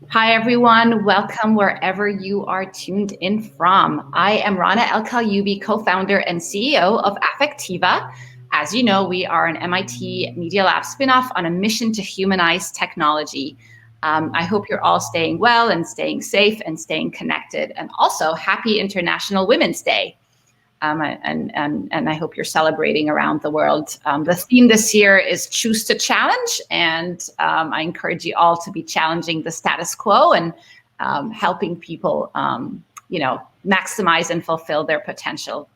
Hi, everyone. Welcome wherever you are tuned in from. I am Rana Kaliouby, co-founder and CEO of Affectiva. As you know, we are an MIT Media Lab spinoff on a mission to humanize technology. I hope you're all staying well and staying safe and staying connected. And also, happy International Women's Day. And I hope you're celebrating around the world. The theme this year is Choose to Challenge, and I encourage you all to be challenging the status quo and helping people, maximize and fulfill their potential.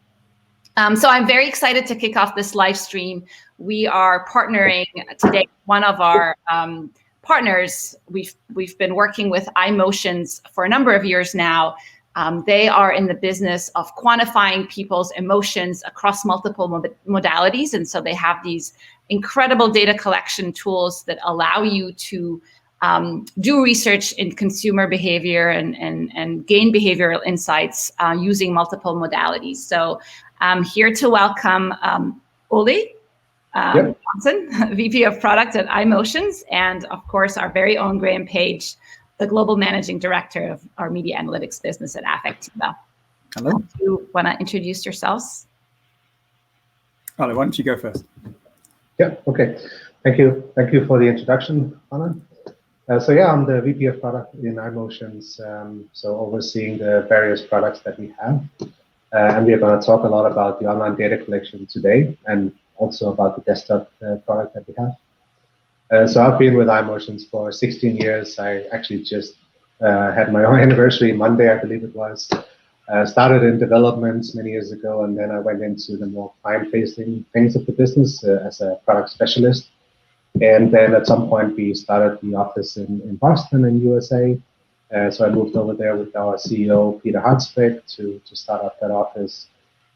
So I'm very excited to kick off this live stream. We are partnering today. One of our partners, we've been working with iMotions for a number of years now. They are in the business of quantifying people's emotions across multiple modalities. And so they have these incredible data collection tools that allow you to do research in consumer behavior and gain behavioral insights using multiple modalities. So I'm here to welcome Uli Johnson, VP of Product at iMotions, and of course, our very own Graham Page, the Global Managing Director of our Media Analytics business at Affectiva. Hello. Do you want to introduce yourselves? Ollie, why don't you go first? Yeah, okay. Thank you. Thank you for the introduction, Anna. I'm the VP of Product in iMotions, so overseeing the various products that we have. And we're going to talk a lot about the online data collection today and also about the desktop product that we have. So I've been with iMotions for 16 years. I actually just had my own anniversary Monday, I believe it was. Started in development many years ago, and then I went into the more client-facing things of the business as a product specialist. And then at some point, we started the office in Boston in USA. So I moved over there with our CEO, Peter Hansbeck, to start up that office.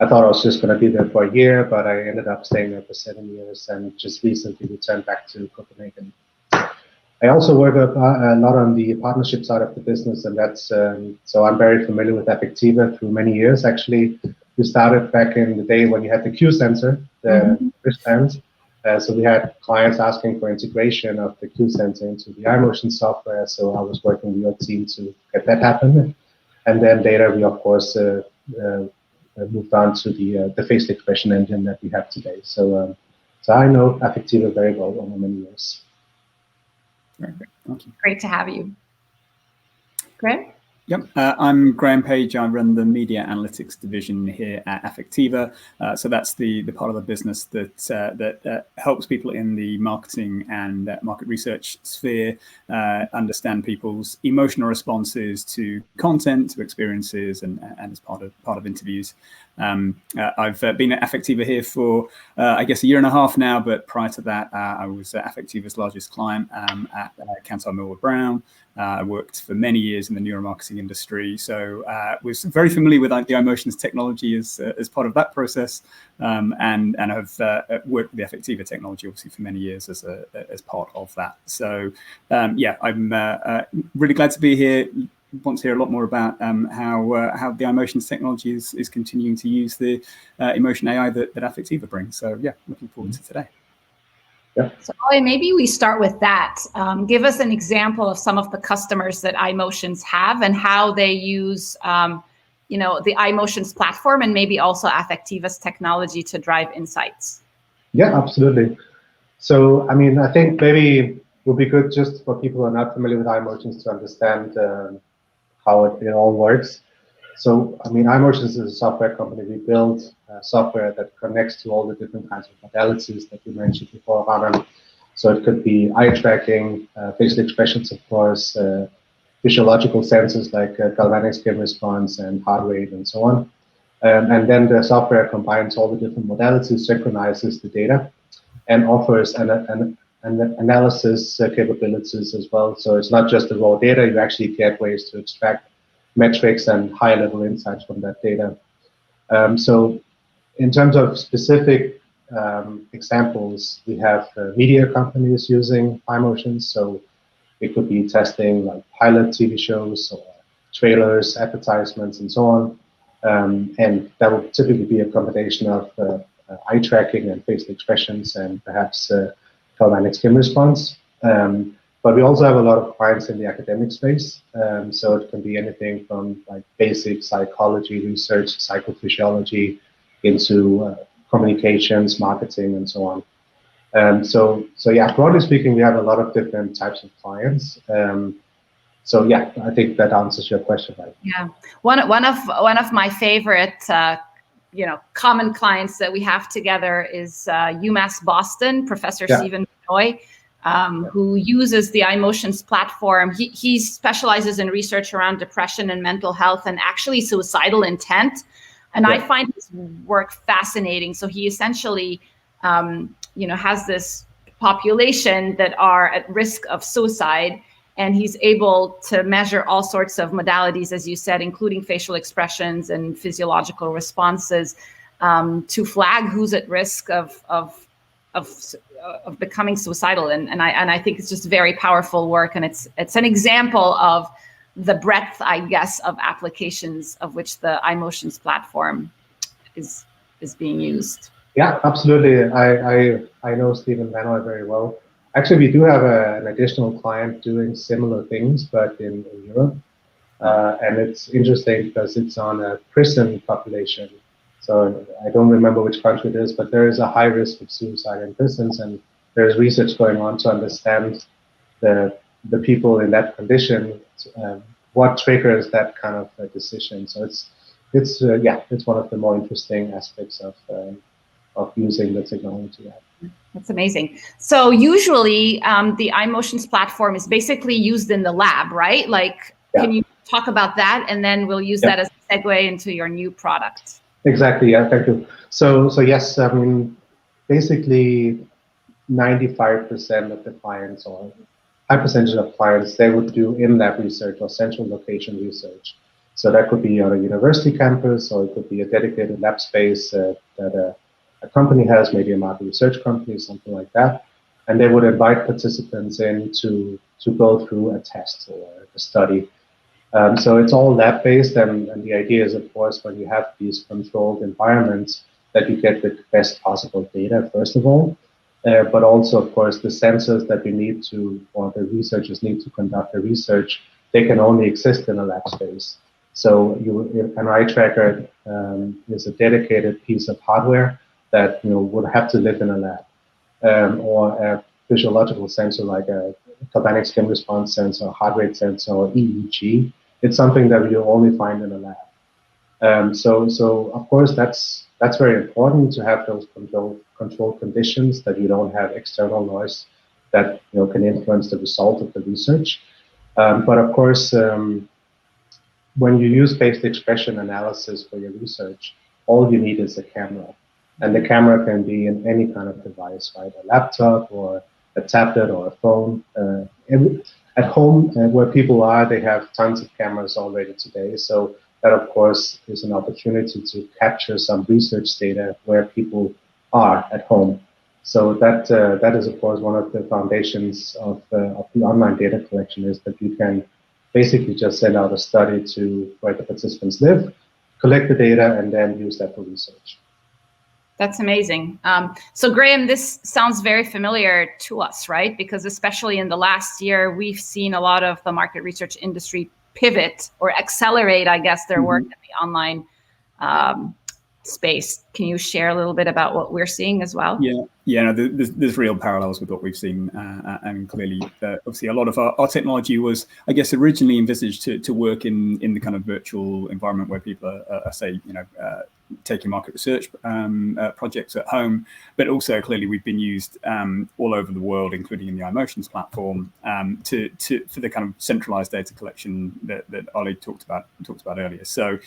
I thought I was just going to be there for a year, but I ended up staying there for 7 years and just recently returned back to Copenhagen. I also work a lot on the partnership side of the business, and that's so I'm very familiar with Affectiva through many years. Actually, we started back in the day when you had the Q sensor, the wristbands. So we had clients asking for integration of the Q sensor into the iMotion software. So I was working with your team to get that happen. And then later we, of course, moved on to the facial expression engine that we have today. So I know Affectiva very well over many years. Great. Thank you. Great to have you. Graham? Yep, I'm Graham Page. I run the Media Analytics division here at Affectiva. So that's the part of the business that helps people in the marketing and market research sphere understand people's emotional responses to content, to experiences, and as part of interviews. I've been at Affectiva here for, I guess, a year and a half now, but prior to that, I was Affectiva's largest client at Cantar Millward Brown. I worked for many years in the neuromarketing industry, so was very familiar with the iMotions technology as part of that process, and have worked with the Affectiva technology obviously for many years as part of that. So yeah, I'm really glad to be here. Want to hear a lot more about how the iMotions technology is continuing to use the emotion AI that Affectiva brings. So yeah, looking forward to today. Yeah. So Ollie, maybe we start with that. Give us an example of some of the customers that iMotions have and how they use the iMotions platform and maybe also Affectiva's technology to drive insights. Yeah, absolutely. So, I mean, I think maybe it would be good just for people who are not familiar with iMotions to understand how it all works. So, I mean, iMotions is a software company. We build software that connects to all the different kinds of modalities that you mentioned before, Rana. So it could be eye tracking, facial expressions, of course, physiological sensors like galvanic skin response and heart rate and so on. And then the software combines all the different modalities, synchronizes the data, and offers an analysis capabilities as well. So it's not just the raw data, you actually get ways to extract metrics and high-level insights from that data. So in terms of specific examples, we have media companies using iMotions. So it could be testing like pilot TV shows or trailers, advertisements, and so on. And that would typically be a combination of eye tracking and facial expressions and perhaps galvanic skin response. But we also have a lot of clients in the academic space. So it can be anything from like basic psychology research, psychophysiology, into communications, marketing, and so on. So yeah, broadly speaking, we have a lot of different types of clients. So yeah, I think that answers your question, right? Yeah, one of my favorite common clients that we have together is UMass Boston, Professor Stephen Benoit, who uses the iMotions platform. He specializes in research around depression and mental health and actually suicidal intent. And I find his work fascinating. So he essentially, has this population that are at risk of suicide, and he's able to measure all sorts of modalities, as you said, including facial expressions and physiological responses, to flag who's at risk of becoming suicidal. And I think it's just very powerful work, and it's an example of the breadth, I guess, of applications of which the iMotions platform is being used. Yeah, absolutely. I know Stephen Benoit very well. Actually, we do have an additional client doing similar things, but in Europe. And it's interesting because it's on a prison population. So I don't remember which country it is, but there is a high risk of suicide in prisons, and there's research going on to understand the people in that condition, what triggers that kind of a decision. So it's one of the more interesting aspects of using the technology. That's amazing. So usually the iMotions platform is basically used in the lab, right? Like, can you talk about that? And then we'll use that as a segue into your new product. Exactly, yeah, thank you. So yes, I mean, basically 95% of the clients, or high percentage of clients, they would do in-lab research or central location research. So that could be on a university campus, or it could be a dedicated lab space that a company has, maybe a market research company, something like that. And they would invite participants in to go through a test or a study. So it's all lab-based, and the idea is, of course, when you have these controlled environments, that you get the best possible data, first of all, but also, of course, the sensors that you need to, or the researchers need to conduct the research, they can only exist in a lab space. So an eye tracker is a dedicated piece of hardware that would have to live in a lab, or a physiological sensor like a galvanic skin response sensor, heart rate sensor, or EEG. It's something that you only find in a lab. So of course that's very important to have those controlled conditions, that you don't have external noise that can influence the result of the research. But of course, when you use facial expression analysis for your research, all you need is a camera. And the camera can be in any kind of device, right? A laptop or a tablet or a phone. At home, where people are, they have tons of cameras already today. So that, of course, is an opportunity to capture some research data where people are at home. So that is, of course, one of the foundations of the online data collection, is that you can basically just send out a study to where the participants live, collect the data, and then use that for research. That's amazing. So Graham, this sounds very familiar to us, right? Because especially in the last year, we've seen a lot of the market research industry pivot or accelerate, I guess, their work in the online space. Can you share a little bit about what we're seeing as well? No, there's real parallels with what we've seen. And clearly, obviously, a lot of our technology was, I guess, originally envisaged to work in the kind of virtual environment where people are say, taking market research projects at home, but also clearly we've been used all over the world, including in the iMotions platform, for the kind of centralized data collection that Ollie talked about earlier. So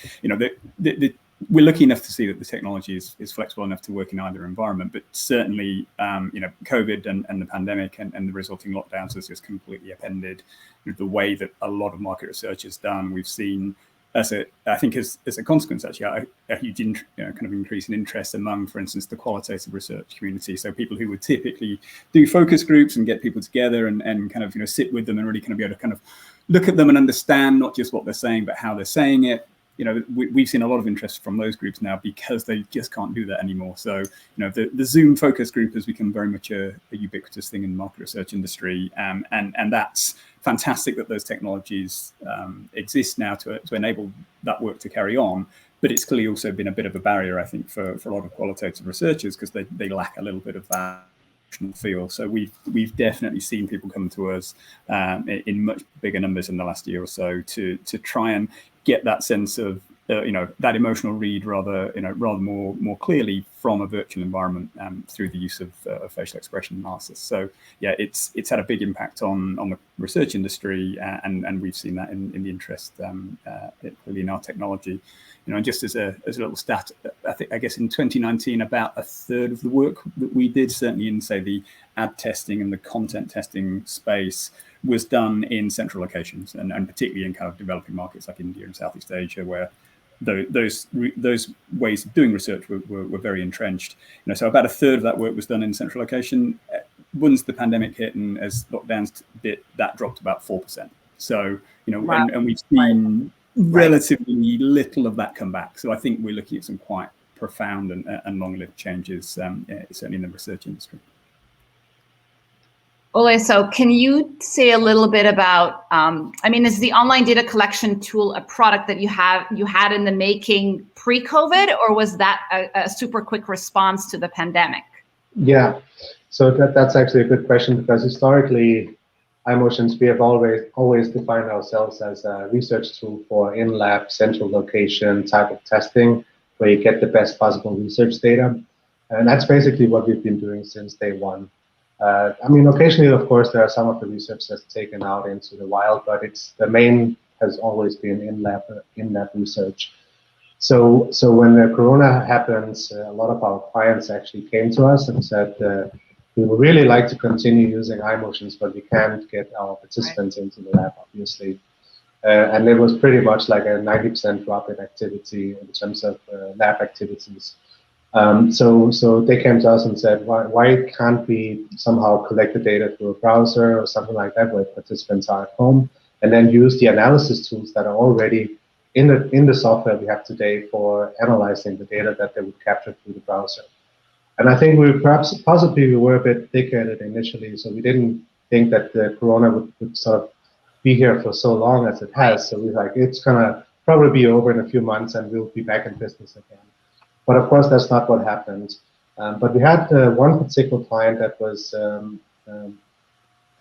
we're lucky enough to see that the technology is flexible enough to work in either environment, but certainly COVID and the pandemic and the resulting lockdowns has just completely upended the way that a lot of market research is done. We've seen, as a consequence, actually, a huge kind of increase in interest among, for instance, the qualitative research community. So people who would typically do focus groups and get people together and kind of sit with them and really kind of be able to kind of look at them and understand not just what they're saying, but how they're saying it. we've seen a lot of interest from those groups now because they just can't do that anymore. So the Zoom focus group has become very much a ubiquitous thing in the market research industry, and that's fantastic that those technologies exist now to enable that work to carry on. But it's clearly also been a bit of a barrier, I think, for a lot of qualitative researchers, because they lack a little bit of that feel. So we've definitely seen people come to us in much bigger numbers in the last year or so to try and get that sense of that emotional read rather more clearly from a virtual environment through the use of facial expression analysis. So yeah, it's had a big impact on the research industry, and we've seen that in the interest really in our technology. And just as a little stat, I guess in 2019, about a third of the work that we did, certainly in, say, the ad testing and the content testing space, was done in central locations, and particularly in kind of developing markets like India and Southeast Asia, where those ways of doing research were very entrenched. So about a third of that work was done in central location. Once the pandemic hit and as lockdowns bit, that dropped about 4%. So wow. and we've seen relatively little of that come back. So I think we're looking at some quite profound and long-lived changes, certainly in the research industry. Ole, so can you say a little bit about, is the online data collection tool a product that you had in the making pre-COVID, or was that a super quick response to the pandemic? Yeah, so that's actually a good question, because historically, iMotions, we have always defined ourselves as a research tool for in-lab, central location type of testing, where you get the best possible research data. And that's basically what we've been doing since day one. Occasionally, of course, there are some of the research that's taken out into the wild, but the main has always been in-lab research. So when the Corona happens, a lot of our clients actually came to us and said, we would really like to continue using iMotions, but we can't get our participants into the lab, obviously. And there was pretty much like a 90% drop in activity in terms of lab activities. So they came to us and said, why can't we somehow collect the data through a browser or something like that, where participants are at home, and then use the analysis tools that are already in the software we have today for analyzing the data that they would capture through the browser. And I think possibly we were a bit thick-headed initially, so we didn't think that the Corona would sort of be here for so long as it has. So we're like, it's gonna probably be over in a few months and we'll be back in business again. But of course, that's not what happened. But we had one particular client that was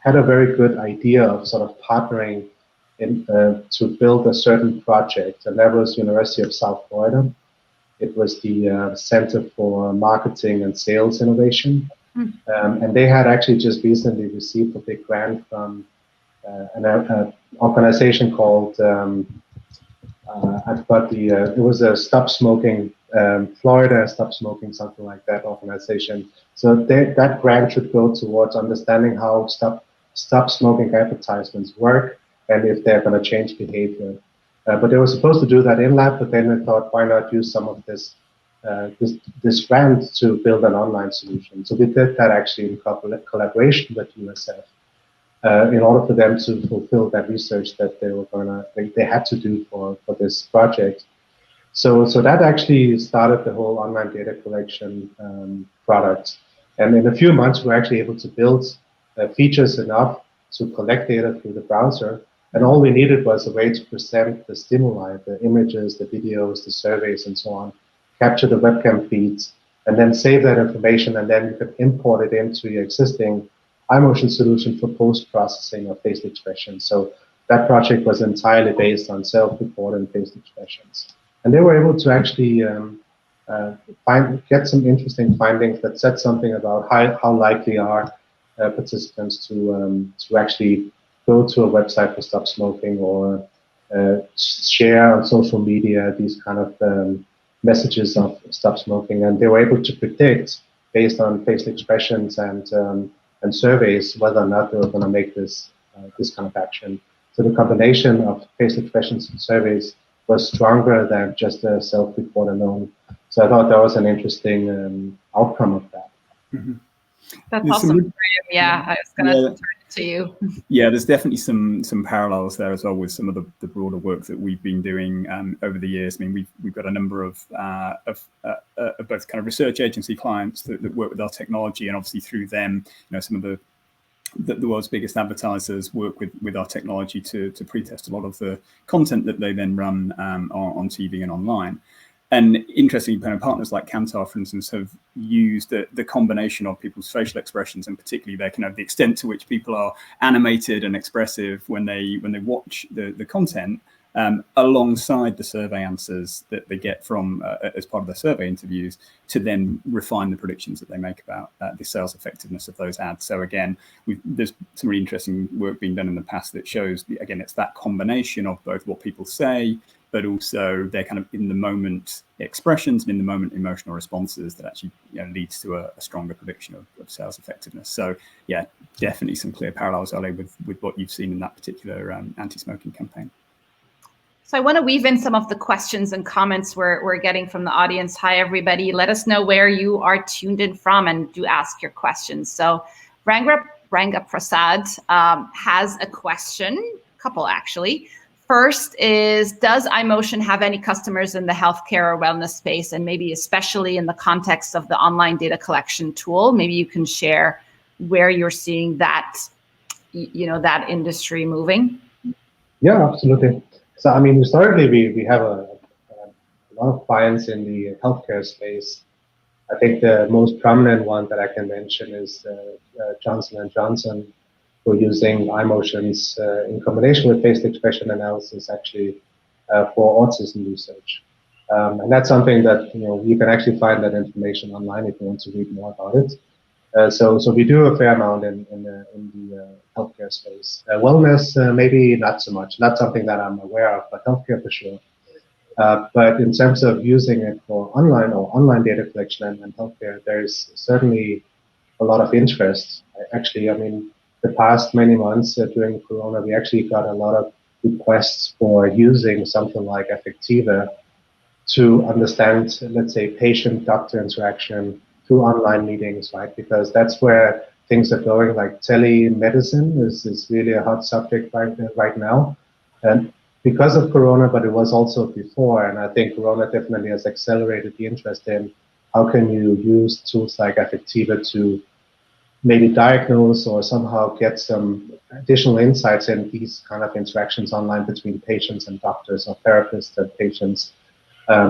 had a very good idea of sort of partnering to build a certain project, and that was University of South Florida. It was the Center for Marketing and Sales Innovation. And they had actually just recently received a big grant from an organization called, it was a Stop Smoking, Florida Stop Smoking, something like that organization. So that grant should go towards understanding how stop smoking advertisements work and if they're going to change behavior. But they were supposed to do that in lab, but then they thought, why not use some of this grant to build an online solution? So we did that actually in collaboration with USF in order for them to fulfill that research that they had to do for this project. So that actually started the whole online data collection product. And in a few months, we were actually able to build features enough to collect data through the browser. And all we needed was a way to present the stimuli, the images, the videos, the surveys, and so on, capture the webcam feeds, and then save that information, and then you could import it into your existing iMotion solution for post-processing of facial expressions. So that project was entirely based on self-reported facial expressions. And they were able to actually get some interesting findings that said something about how likely are participants to actually go to a website for stop smoking or share on social media these kind of messages of stop smoking. And they were able to predict, based on facial expressions and surveys, whether or not they were going to make this kind of action. So the combination of facial expressions and surveys was stronger than just a self-report alone. So I thought that was an interesting outcome of that. That's awesome. Yeah, I was going to turn to you. Yeah, there's definitely some parallels there as well with some of the broader work that we've been doing over the years. I mean, we've got a number of both kind of research agency clients that work with our technology, and obviously through them, some of the world's biggest advertisers work with our technology to pre-test a lot of the content that they then run on TV and online. And interestingly, partners like Kantar, for instance, have used the combination of people's facial expressions, and particularly their kind of the extent to which people are animated and expressive when they watch the content, alongside the survey answers that they get from as part of their survey interviews, to then refine the predictions that they make about the sales effectiveness of those ads. So again, there's some really interesting work being done in the past that shows, again, it's that combination of both what people say, but also their kind of in the moment expressions and in the moment emotional responses that actually leads to a stronger prediction of sales effectiveness. So yeah, definitely some clear parallels, Ale, with what you've seen in that particular anti-smoking campaign. So I want to weave in some of the questions and comments we're getting from the audience. Hi, everybody. Let us know where you are tuned in from, and do ask your questions. So Ranga Prasad has a question, a couple actually. First is, does iMotion have any customers in the healthcare or wellness space, and maybe especially in the context of the online data collection tool? Maybe you can share where you're seeing that, that industry moving. Yeah, absolutely. So, I mean, historically, we have a lot of clients in the healthcare space. I think the most prominent one that I can mention is Jensen, who are using iMotions in combination with facial expression analysis, actually, for autism research. And that's something that, you can actually find that information online if you want to read more about it. So we do a fair amount in the healthcare space. Wellness, maybe not so much. Not something that I'm aware of, but healthcare for sure. But in terms of using it for online data collection and healthcare, there's certainly a lot of interest. Actually, I mean, the past many months during Corona, we actually got a lot of requests for using something like Affectiva to understand, let's say, patient-doctor interaction through online meetings, right? Because that's where things are going. Like telemedicine is really a hot subject right now, and because of Corona, but it was also before. And I think Corona definitely has accelerated the interest in how can you use tools like Affectiva to maybe diagnose or somehow get some additional insights in these kind of interactions online between patients and doctors, or therapists and patients.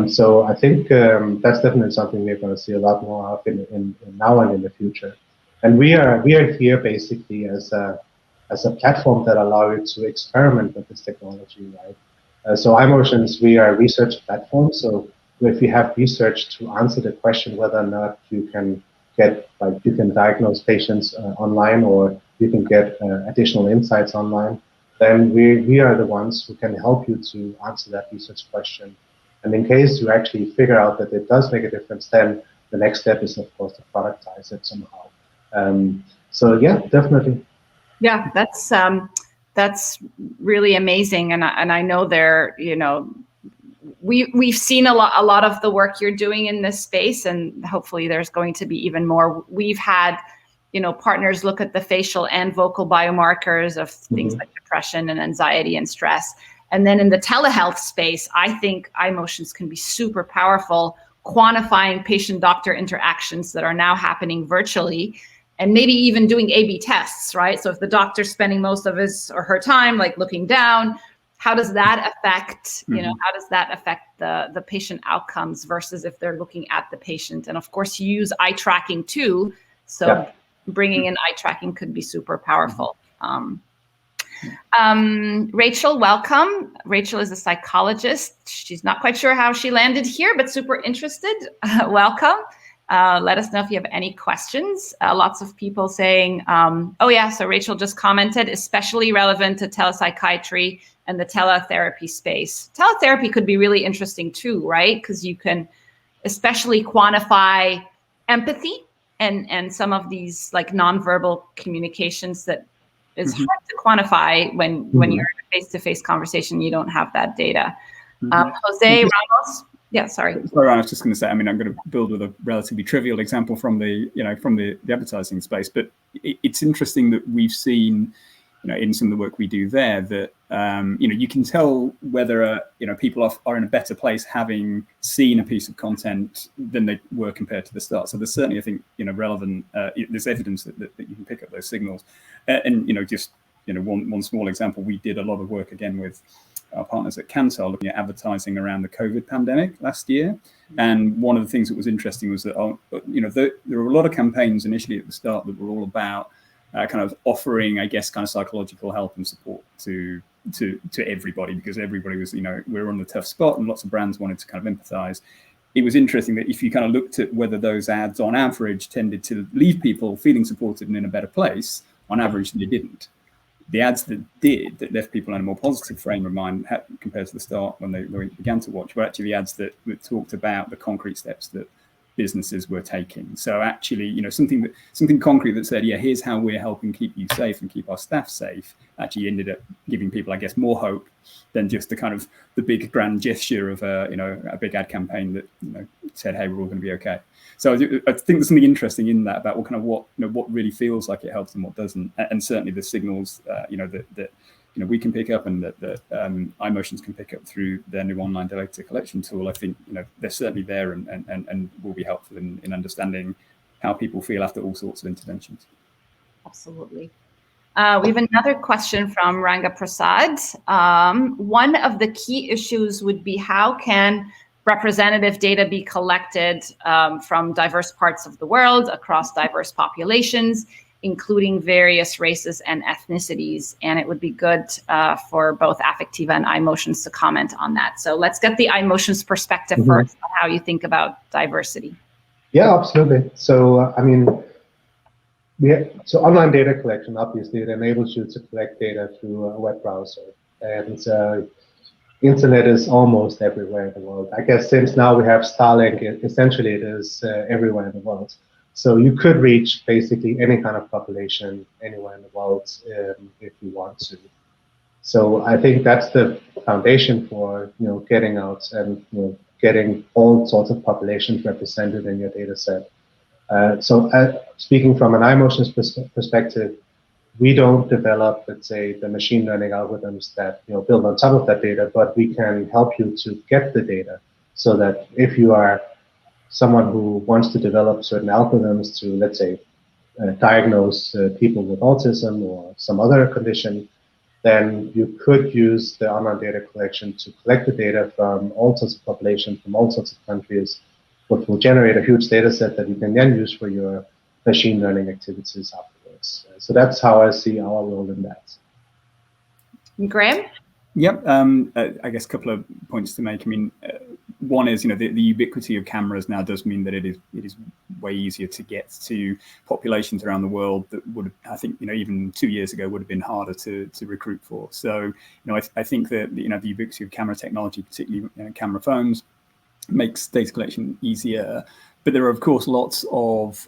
So I think that's definitely something we're going to see a lot more of in now and in the future. And we are here basically as a platform that allow you to experiment with this technology, right? So iMotions, we are a research platform. So if you have research to answer the question whether or not you can you can diagnose patients online, or you can get additional insights online, then we are the ones who can help you to answer that research question. And in case you actually figure out that it does make a difference, then the next step is, of course, to productize it somehow. So yeah, definitely. Yeah, that's really amazing, and I know we've seen a lot of the work you're doing in this space, and hopefully there's going to be even more. We've had partners look at the facial and vocal biomarkers of things like depression and anxiety and stress. And then in the telehealth space, I think iMotions can be super powerful, quantifying patient-doctor interactions that are now happening virtually, and maybe even doing A/B tests, right? So if the doctor's spending most of his or her time like looking down, how does that affect, how does that affect the patient outcomes versus if they're looking at the patient? And of course, you use eye tracking too. So bringing in eye tracking could be super powerful. Rachel, welcome. Rachel is a psychologist. She's not quite sure how she landed here, but super interested. Welcome. Let us know if you have any questions. Lots of people saying, oh yeah, so Rachel just commented, especially relevant to telepsychiatry and the teletherapy space. Teletherapy could be really interesting too, right? Because you can especially quantify empathy and some of these like nonverbal communications that is hard to quantify when you're in a face-to-face conversation, you don't have that data. Jose Ramos, Yeah, sorry. Sorry, I was just going to say, I mean, I'm going to build with a relatively trivial example from the, from the advertising space, but it's interesting that we've seen, in some of the work we do there, that you can tell whether people are in a better place having seen a piece of content than they were compared to the start. So there's certainly, I think, relevant. There's evidence that you can pick up those signals, and just one small example. We did a lot of work again with our partners at Kantar looking at advertising around the COVID pandemic last year. And one of the things that was interesting was that, there were a lot of campaigns initially at the start that were all about kind of offering, I guess, kind of psychological help and support to everybody, because everybody was, we were on the tough spot and lots of brands wanted to kind of empathize. It was interesting that if you kind of looked at whether those ads on average tended to leave people feeling supported and in a better place, on average they didn't. The ads that left people in a more positive frame of mind compared to the start when they began to watch were actually the ads that talked about the concrete steps that businesses were taking. So actually, something concrete that said, yeah, here's how we're helping keep you safe and keep our staff safe, actually ended up giving people, I guess, more hope than just the big grand gesture of a big ad campaign that said, hey, we're all going to be okay. So I think there's something interesting in that about what really feels like it helps and what doesn't, and certainly the signals that we can pick up and that iMotions can pick up through their new online data collection tool. I think they're certainly there and will be helpful in understanding how people feel after all sorts of interventions. Absolutely. We have another question from Ranga Prasad. One of the key issues would be, how can representative data be collected from diverse parts of the world across diverse populations, including various races and ethnicities? And it would be good for both Affectiva and iMotions to comment on that. So let's get the iMotions perspective first on how you think about diversity. Yeah, absolutely. So, so online data collection, obviously, it enables you to collect data through a web browser. And internet is almost everywhere in the world. I guess since now we have Starlink, essentially it is everywhere in the world. So you could reach basically any kind of population anywhere in the world if you want to. So I think that's the foundation for getting out and getting all sorts of populations represented in your data set. So speaking from an iMotions perspective, we don't develop, let's say, the machine learning algorithms that build on top of that data, but we can help you to get the data, so that if you are someone who wants to develop certain algorithms to, let's say, diagnose people with autism or some other condition, then you could use the online data collection to collect the data from all sorts of populations, from all sorts of countries, which will generate a huge data set that you can then use for your machine learning activities afterwards. So that's how I see our role in that. Graham? Yep. I guess a couple of points to make. I mean, one is, the ubiquity of cameras now does mean that it is way easier to get to populations around the world that would, I think, even 2 years ago would have been harder to recruit for. So, I think that, the ubiquity of camera technology, particularly camera phones, makes data collection easier. But there are, of course, lots of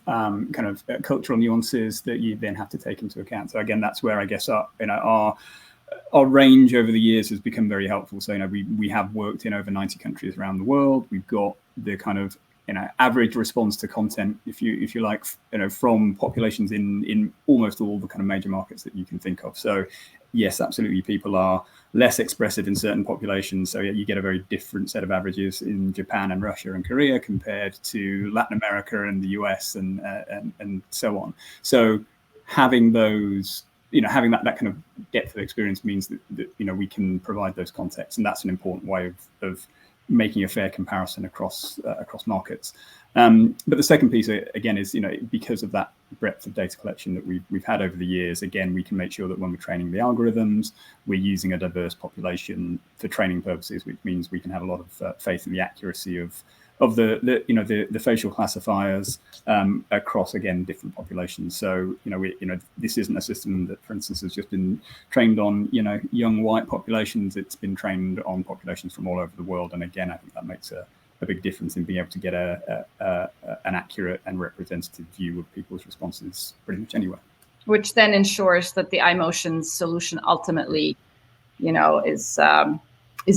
cultural nuances that you then have to take into account. So again, that's where I guess our range over the years has become very helpful. So we have worked in over 90 countries around the world. We've got the kind of average response to content, if you like, from populations in almost all the kind of major markets that you can think of. So yes, absolutely, people are less expressive in certain populations. So you get a very different set of averages in Japan and Russia and Korea compared to Latin America and the US and so on. So having those, having that kind of depth of experience means that we can provide those contexts, and that's an important way of making a fair comparison across markets. But the second piece, again, is because of that breadth of data collection that we've had over the years, again, we can make sure that when we're training the algorithms, we're using a diverse population for training purposes, which means we can have a lot of faith in the accuracy of the facial classifiers across, again, different populations. So this isn't a system that, for instance, has just been trained on young white populations. It's been trained on populations from all over the world, and again, I think that makes a big difference in being able to get an accurate and representative view of people's responses pretty much anywhere. Which then ensures that the iMotions solution ultimately, is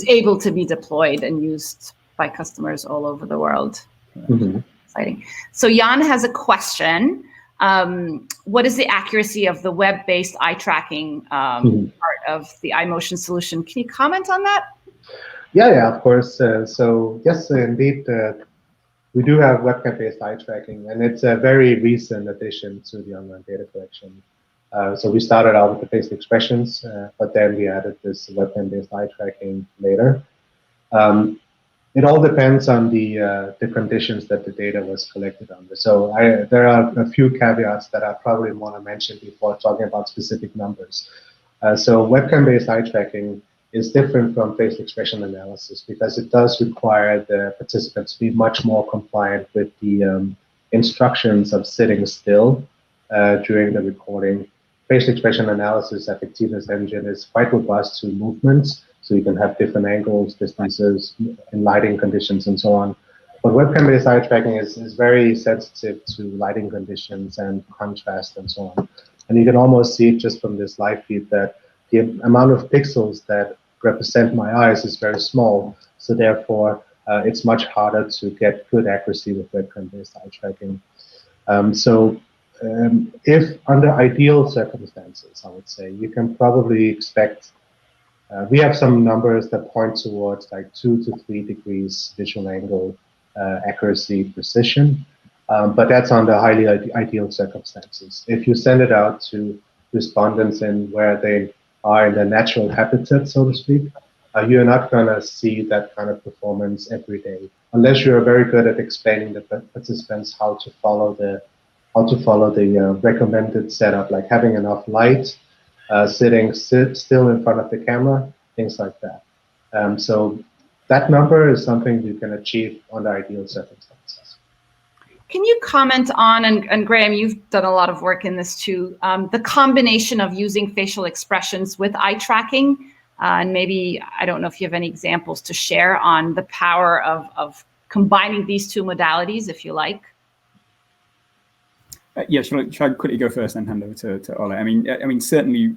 able to be deployed and used by customers all over the world. Mm-hmm. Exciting. So Jan has a question. What is the accuracy of the web-based eye tracking part of the iMotion solution? Can you comment on that? Yeah, of course. So yes, indeed, we do have webcam-based eye tracking, and it's a very recent addition to the online data collection. So we started out with the facial expressions, but then we added this webcam-based eye tracking later. It all depends on the conditions that the data was collected under. So there are a few caveats that I probably want to mention before talking about specific numbers. So webcam-based eye tracking is different from facial expression analysis because it does require the participants to be much more compliant with the instructions of sitting still during the recording. Facial expression analysis, Affectiviva's engine, is quite robust to movements, so you can have different angles, distances, and lighting conditions, and so on. But webcam-based eye tracking is very sensitive to lighting conditions and contrast and so on. And you can almost see it just from this live feed that the amount of pixels that represent my eyes is very small, so therefore it's much harder to get good accuracy with webcam-based eye tracking. If under ideal circumstances, I would say, you can probably expect, we have some numbers that point towards like 2 to 3 degrees visual angle accuracy precision, but that's under highly ideal circumstances. If you send it out to respondents in where they are in their natural habitat, so to speak, you're not going to see that kind of performance every day, unless you're very good at explaining the participants how to follow the recommended setup, like having enough light, sitting still in front of the camera, things like that. So that number is something you can achieve under ideal circumstances. Can you comment on, and Graham, you've done a lot of work in this too, the combination of using facial expressions with eye tracking? And maybe, I don't know if you have any examples to share on the power of combining these two modalities, if you like. Yeah, shall I quickly go first and hand over to Ole? I mean, certainly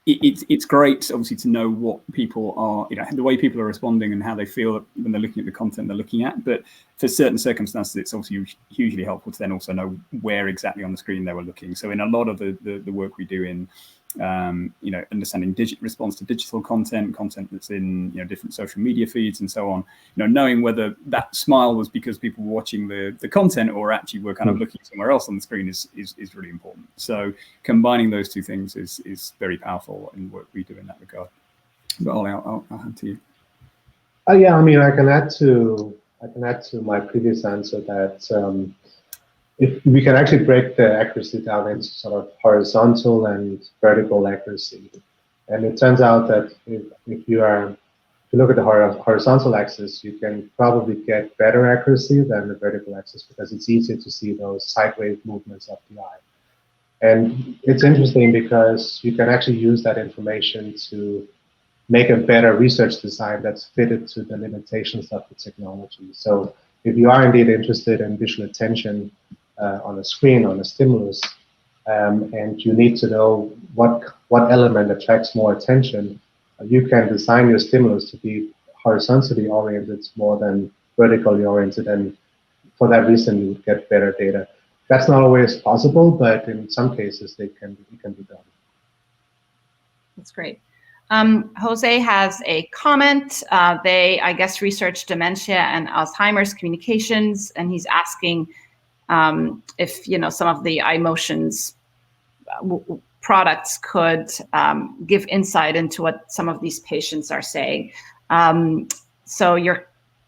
it's great, obviously, to know what people are, the way people are responding and how they feel when they're looking at the content they're looking at. But for certain circumstances, it's obviously hugely helpful to then also know where exactly on the screen they were looking. So in a lot of the work we do in understanding response to digital content that's in different social media feeds and so on, knowing whether that smile was because people were watching the content or actually were kind of looking somewhere else on the screen is really important. So combining those two things is very powerful in work we do in that regard. But Ollie, I'll hand to you. Yeah, I mean, I can add to my previous answer that if we can actually break the accuracy down into sort of horizontal and vertical accuracy. And it turns out that if you look at the horizontal axis, you can probably get better accuracy than the vertical axis because it's easier to see those sideways movements of the eye. And it's interesting because you can actually use that information to make a better research design that's fitted to the limitations of the technology. So if you are indeed interested in visual attention on a screen, on a stimulus, and you need to know what element attracts more attention, you can design your stimulus to be horizontally oriented more than vertically oriented, and for that reason you would get better data. That's not always possible, but in some cases it can be done. That's great. Jose has a comment. They, I guess, research dementia and Alzheimer's communications, and he's asking if some of the iMotions products could give insight into what some of these patients are saying. So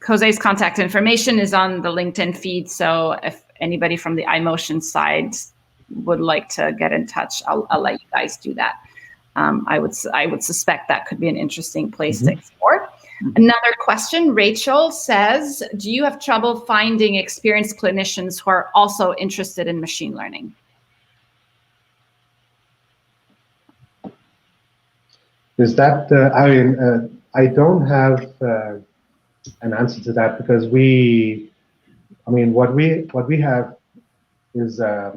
Jose's contact information is on the LinkedIn feed. So if anybody from the iMotions side would like to get in touch, I'll let you guys do that. I would suspect that could be an interesting place to explore. Another question, Rachel says, do you have trouble finding experienced clinicians who are also interested in machine learning? Is that, I don't have an answer to that because what we have is a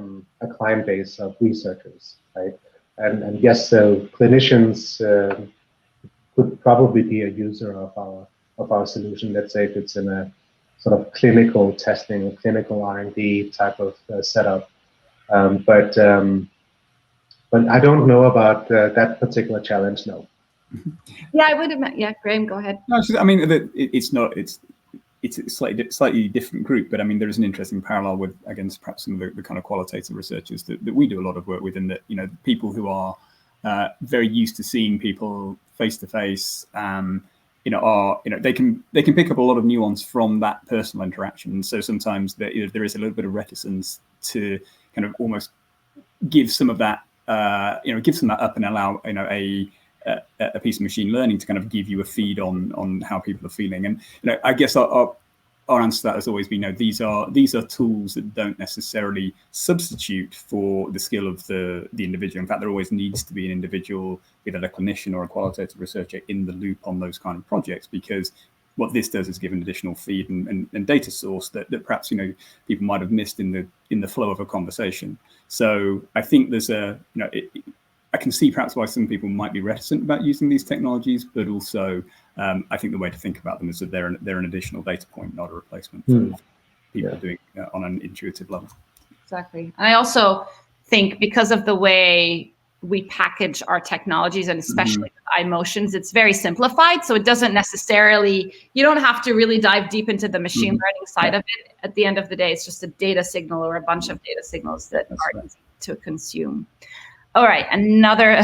client base of researchers, right? And yes, so clinicians could probably be a user of our of our solution. Let's say if it's in a sort of clinical testing, clinical R&D type of setup. But I don't know about that particular challenge, no. Yeah, I would have. Yeah, Graham, go ahead. No, I mean, it's a slightly different group, but I mean, there is an interesting parallel with, against perhaps some of the kind of qualitative researchers that we do a lot of work with, in that, you know, people who are very used to seeing people face to face, you know, they can pick up a lot of nuance from that personal interaction. And so sometimes there is a little bit of reticence to kind of almost give some of that, give some of that up and allow, you know, a piece of machine learning to kind of give you a feed on how people are feeling. And, you know, I guess our answer to that has always been, no, these are tools that don't necessarily substitute for the skill of the individual. In fact, there always needs to be an individual, either a clinician or a qualitative researcher, in the loop on those kind of projects, because what this does is give an additional feed and data source that perhaps, you know, people might have missed in the flow of a conversation. So I think there's I can see perhaps why some people might be reticent about using these technologies, but also I think the way to think about them is that they're an additional data point, not a replacement for people doing on an intuitive level. Exactly. And I also think, because of the way we package our technologies, and especially with iMotions, it's very simplified. So it doesn't necessarily, you don't have to really dive deep into the machine learning side of it. At the end of the day, it's just a data signal or a bunch of data signals that are easy to consume. All right, another,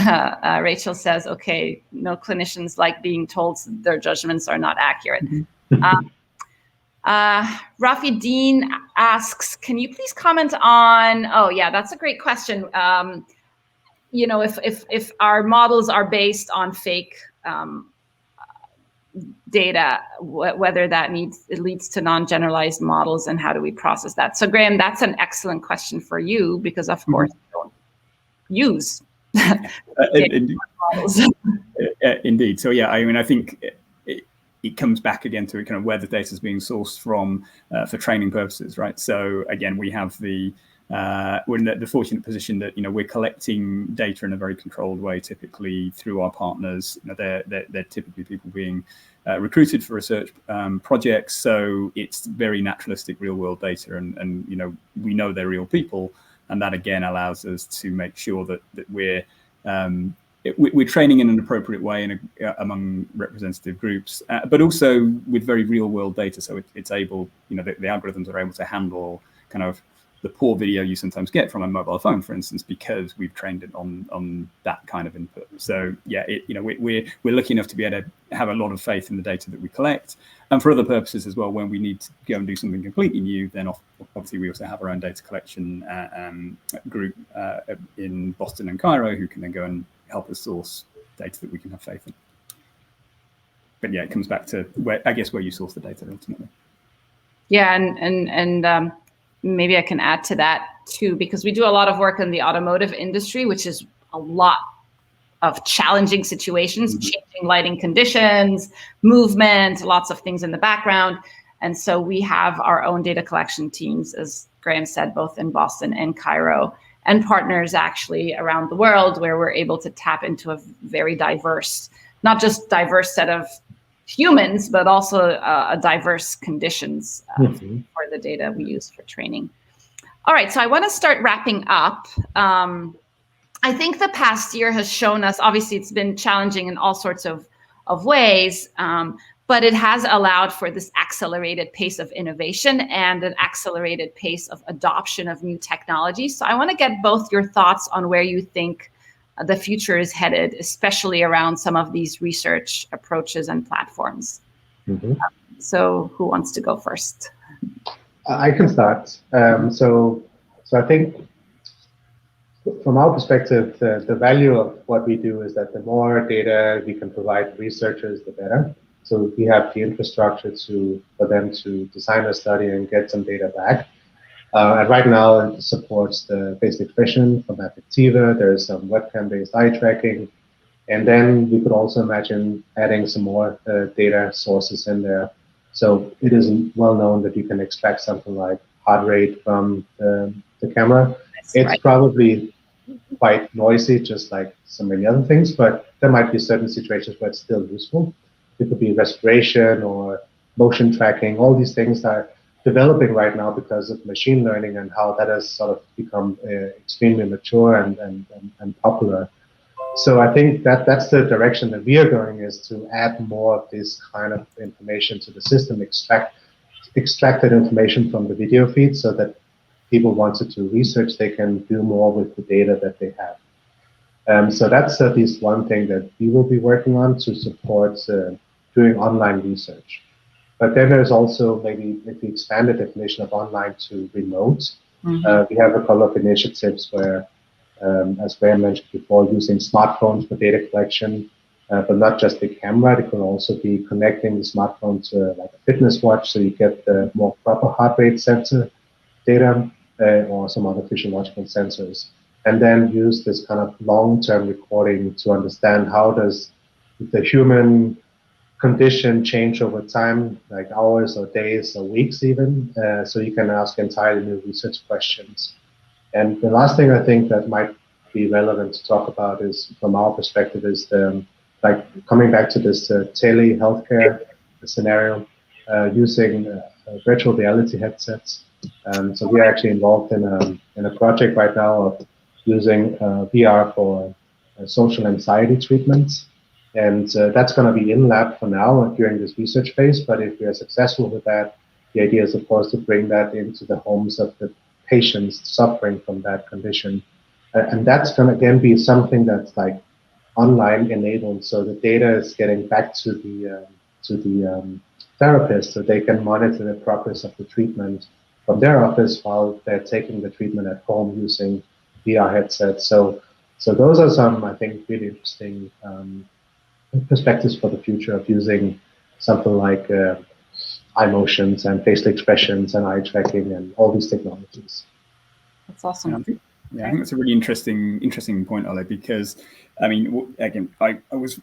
Rachel says, okay, no clinicians like being told their judgments are not accurate. Rafi Dean asks, can you please comment on, oh yeah, that's a great question. You know, if our models are based on fake data, whether that leads to non-generalized models, and how do we process that? So Graham, that's an excellent question for you, because of course you don't use models. Indeed. So yeah, I mean, I think it comes back again to kind of where the data is being sourced from for training purposes, right? So again, we have we're in the fortunate position that, you know, we're collecting data in a very controlled way, typically through our partners. You know, they're typically people being recruited for research projects, so it's very naturalistic, real world data, and you know, we know they're real people, and that again allows us to make sure that we're training in an appropriate way among representative groups, but also with very real world data. So it's able, you know, the algorithms are able to handle kind of the poor video you sometimes get from a mobile phone, for instance, because we've trained it on that kind of input. So yeah, you know, we're lucky enough to be able to have a lot of faith in the data that we collect, and for other purposes as well. When we need to go and do something completely new, then obviously we also have our own data collection group in Boston and Cairo, who can then go and help us source data that we can have faith in. But yeah, it comes back to where you source the data ultimately. Yeah, and maybe I can add to that too, because we do a lot of work in the automotive industry, which is a lot of challenging situations, changing lighting conditions, movement, lots of things in the background. And so we have our own data collection teams, as Graham said, both in Boston and Cairo, and partners actually around the world, where we're able to tap into a very diverse, not just diverse set of humans, but also a diverse conditions for the data we use for training. All right, so I want to start wrapping up. I think the past year has shown us, obviously it's been challenging in all sorts of ways, but it has allowed for this accelerated pace of innovation and an accelerated pace of adoption of new technology. So I want to get both your thoughts on where you think the future is headed, especially around some of these research approaches and platforms. So who wants to go first? I can start. So I think from our perspective, the value of what we do is that the more data we can provide researchers, the better. So we have the infrastructure for them to design a study and get some data back. And right now it supports the basic vision from Affectiva. There's some webcam-based eye tracking. And then we could also imagine adding some more data sources in there. So it is well known that you can extract something like heart rate from the camera. It's probably quite noisy, just like so many other things, but there might be certain situations where it's still useful. it could be respiration or motion tracking. All these things are developing right now because of machine learning and how that has sort of become extremely mature and popular. So I think that that's the direction that we are going, is to add more of this kind of information to the system, extract that information from the video feed, so that people wanted to research, they can do more with the data that they have. So that's at least one thing that we will be working on to support doing online research. But then there's also, maybe if we expand the definition of online to remote, we have a couple of initiatives where, as Graham mentioned before, using smartphones for data collection, but not just the camera. It could also be connecting the smartphone to like a fitness watch, so you get the more proper heart rate sensor data or some other physiological sensors, and then use this kind of long-term recording to understand how does the human condition change over time, like hours or days or weeks even, so you can ask entirely new research questions. And the last thing I think that might be relevant to talk about is, from our perspective, is the, like, coming back to this tele-healthcare scenario, using virtual reality headsets. So we are actually involved in a project right now of using VR for social anxiety treatments. And that's going to be in lab for now during this research phase. But if we are successful with that, the idea is, of course, to bring that into the homes of the patients suffering from that condition. And that's going to, again, be something that's like online enabled. So the data is getting back to the therapist, so they can monitor the progress of the treatment from their office while they're taking the treatment at home using VR headsets. So those are some, I think, really interesting perspectives for the future of using something like iMotions and facial expressions and eye tracking and all these technologies. That's awesome. Yeah, I think that's a really interesting point, Ole, because, I mean, again, I was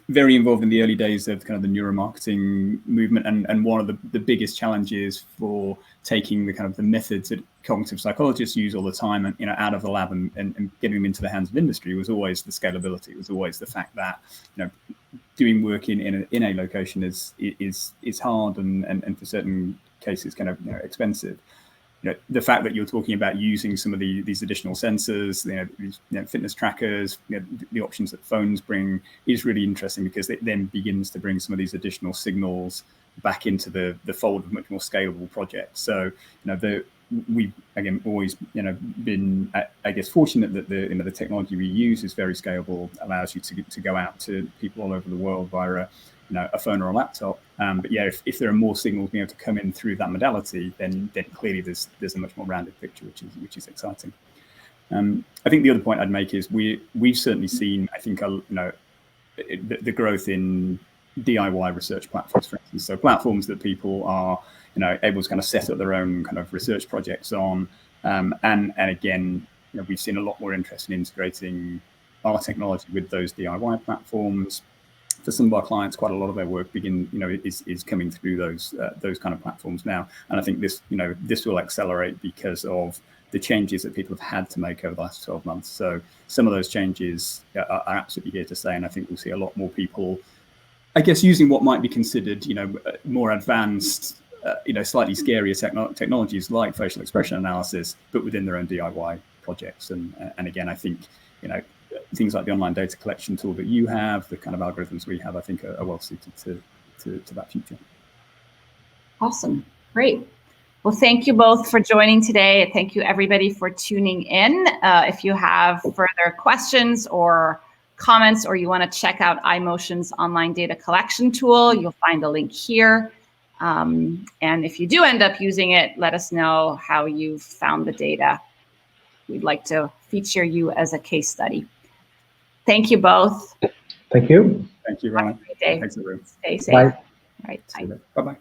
very involved in the early days of kind of the neuromarketing movement, and one of the biggest challenges for taking the kind of the methods that cognitive psychologists use all the time and, you know, out of the lab and getting them into the hands of industry was always the scalability. It was always the fact that, you know, doing work in a location is hard and for certain cases kind of, you know, expensive. You know, the fact that you're talking about using some of these additional sensors, these fitness trackers, the options that phones bring is really interesting, because it then begins to bring some of these additional signals back into the fold of much more scalable projects. So, we've again always been, I guess, fortunate that the technology we use is very scalable, allows you to go out to people all over the world via a phone or a laptop. But yeah, if there are more signals being able to come in through that modality, then clearly there's a much more rounded picture, which is exciting. I think the other point I'd make is we've certainly seen, I think, the growth in DIY research platforms, for instance. So platforms that people are able to kind of set up their own kind of research projects on, and again, we've seen a lot more interest in integrating our technology with those DIY platforms. For some of our clients, quite a lot of their work is coming through those kind of platforms now, and I think this will accelerate because of the changes that people have had to make over the last 12 months. So some of those changes are absolutely here to stay, and I think we'll see a lot more people, I guess, using what might be considered more advanced, slightly scarier technologies like facial expression analysis, but within their own DIY projects. And again, I think things like the online data collection tool that you have, the kind of algorithms we have, I think are well suited to that future. Awesome. Great. Well, thank you both for joining today. Thank you, everybody, for tuning in. If you have further questions or comments, or you want to check out iMotions online data collection tool, you'll find a link here. And if you do end up using it, let us know how you found the data. We'd like to feature you as a case study. Thank you both. Thank you. Thank you, Rana. Have a great day. Thanks, everyone. Stay safe. Bye. All right. Bye. Bye-bye.